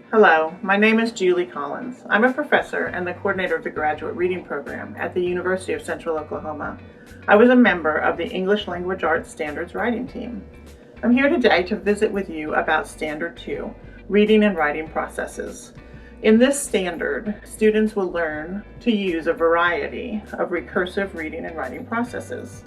Hello, my name is Julie Collins. I'm a professor and the coordinator of the graduate reading program at the University of Central Oklahoma. I was a member of the English Language Arts Standards writing team. I'm here today to visit with you about Standard 2, Reading and Writing Processes. In this standard, students will learn to use a variety of recursive reading and writing processes.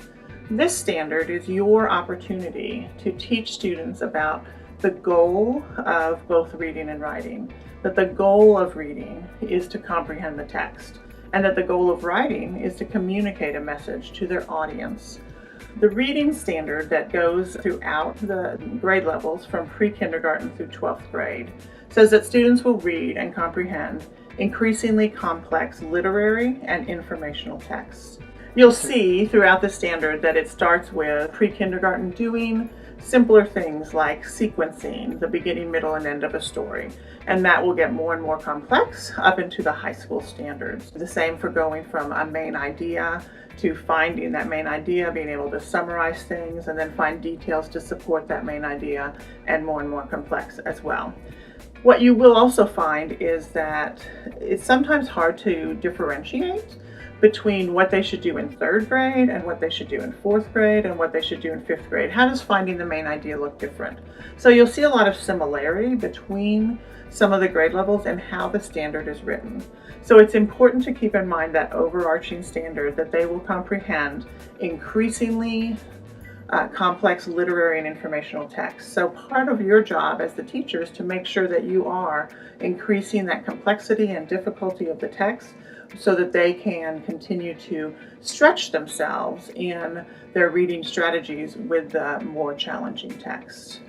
This standard is your opportunity to teach students about the goal of both reading and writing, that the goal of reading is to comprehend the text, and that the goal of writing is to communicate a message to their audience. The reading standard that goes throughout the grade levels from pre-kindergarten through 12th grade says that students will read and comprehend increasingly complex literary and informational texts. You'll see throughout the standard that it starts with pre-kindergarten doing simpler things like sequencing the beginning, middle, and end of a story. And that will get more and more complex up into the high school standards. The same for going from a main idea to finding that main idea, being able to summarize things, and then find details to support that main idea, and more complex as well. What you will also find is that it's sometimes hard to differentiate between what they should do in 3rd grade and what they should do in 4th grade and what they should do in 5th grade. How does finding the main idea look different? So you'll see a lot of similarity between some of the grade levels and how the standard is written. So it's important to keep in mind that overarching standard that they will comprehend increasingly complex literary and informational texts. So part of your job as the teacher is to make sure that you are increasing that complexity and difficulty of the text so that they can continue to stretch themselves in their reading strategies with the more challenging texts.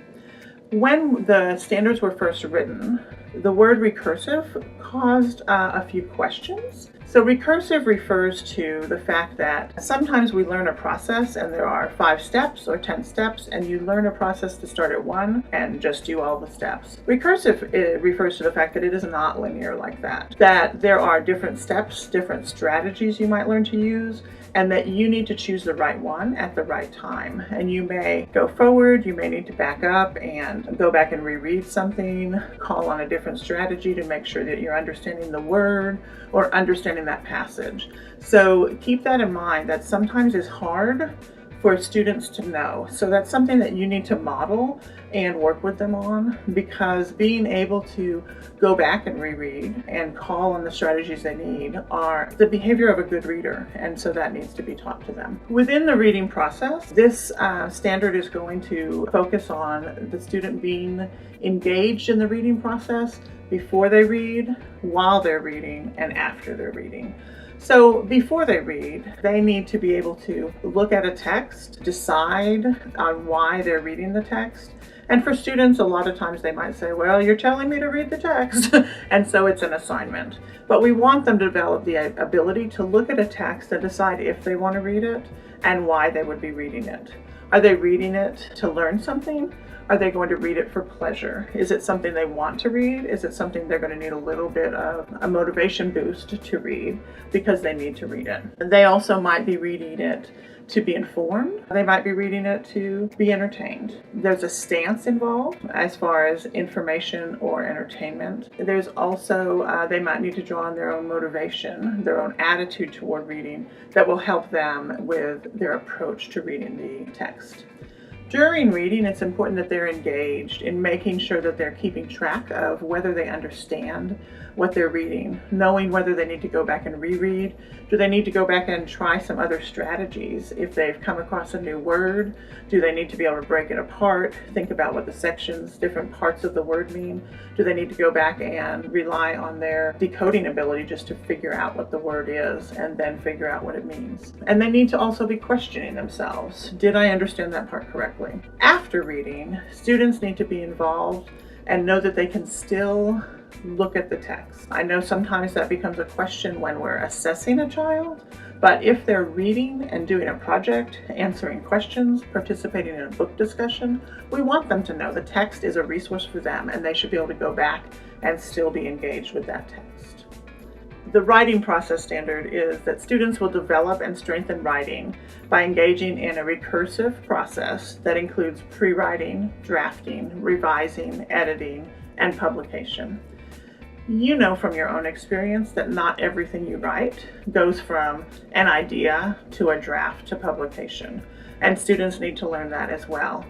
When the standards were first written, the word recursive caused a few questions. So recursive refers to the fact that sometimes we learn a process and there are 5 steps or 10 steps, and you learn a process to start at 1 and just do all the steps. Recursive refers to the fact that it is not linear like that. That there are different steps, different strategies you might learn to use, and that you need to choose the right one at the right time. And you may go forward, you may need to back up and go back and reread something, call on a different strategy to make sure that you're understanding the word or understanding that passage. So keep that in mind, that sometimes is hard for students to know. So that's something that you need to model and work with them on, because being able to go back and reread and call on the strategies they need are the behavior of a good reader, and so that needs to be taught to them. Within the reading process, this standard is going to focus on the student being engaged in the reading process before they read, while they're reading, and after they're reading. So before they read, they need to be able to look at a text, decide on why they're reading the text. And for students, a lot of times they might say, well, you're telling me to read the text. And so it's an assignment. But we want them to develop the ability to look at a text and decide if they want to read it and why they would be reading it. Are they reading it to learn something? Are they going to read it for pleasure? Is it something they want to read? Is it something they're going to need a little bit of a motivation boost to read because they need to read it? They also might be reading it to be informed. They might be reading it to be entertained. There's a stance involved as far as information or entertainment. There's also, they might need to draw on their own motivation, their own attitude toward reading that will help them with their approach to reading the text. During reading, it's important that they're engaged in making sure that they're keeping track of whether they understand what they're reading, knowing whether they need to go back and reread. Do they need to go back and try some other strategies? If they've come across a new word, do they need to be able to break it apart, think about what the sections, different parts of the word mean? Do they need to go back and rely on their decoding ability just to figure out what the word is and then figure out what it means? And they need to also be questioning themselves. Did I understand that part correctly? After reading, students need to be involved and know that they can still look at the text. I know sometimes that becomes a question when we're assessing a child, but if they're reading and doing a project, answering questions, participating in a book discussion, we want them to know the text is a resource for them and they should be able to go back and still be engaged with that text. The writing process standard is that students will develop and strengthen writing by engaging in a recursive process that includes pre-writing, drafting, revising, editing, and publication. You know from your own experience that not everything you write goes from an idea to a draft to publication, and students need to learn that as well.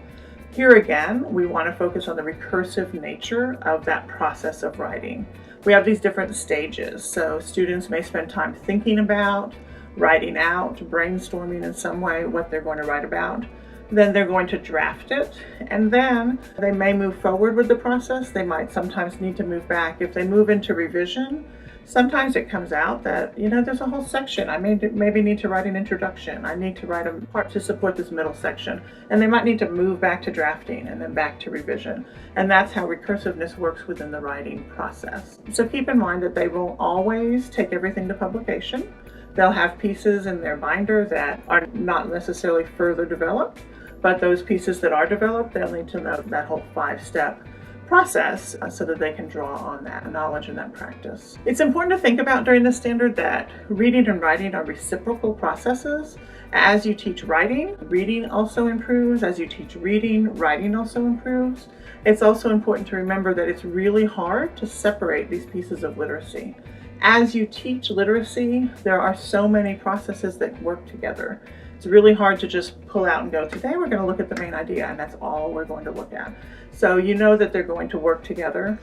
Here again, we want to focus on the recursive nature of that process of writing. We have these different stages, so students may spend time thinking about, writing out, brainstorming in some way what they're going to write about. Then they're going to draft it, and then they may move forward with the process. They might sometimes need to move back. If they move into revision, sometimes it comes out that, there's a whole section. I maybe need to write an introduction. I need to write a part to support this middle section. And they might need to move back to drafting and then back to revision. And that's how recursiveness works within the writing process. So keep in mind that they won't always take everything to publication. They'll have pieces in their binder that are not necessarily further developed, but those pieces that are developed, they'll need to know that whole 5-step process so that they can draw on that knowledge and that practice. It's important to think about during the standard that reading and writing are reciprocal processes. As you teach writing, reading also improves. As you teach reading, writing also improves. It's also important to remember that it's really hard to separate these pieces of literacy. As you teach literacy, there are so many processes that work together. It's really hard to just pull out and go, today we're going to look at the main idea, and that's all we're going to look at. So you know that they're going to work together.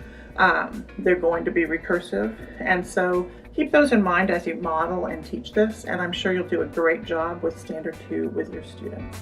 They're going to be recursive. And so keep those in mind as you model and teach this, and I'm sure you'll do a great job with Standard 2 with your students.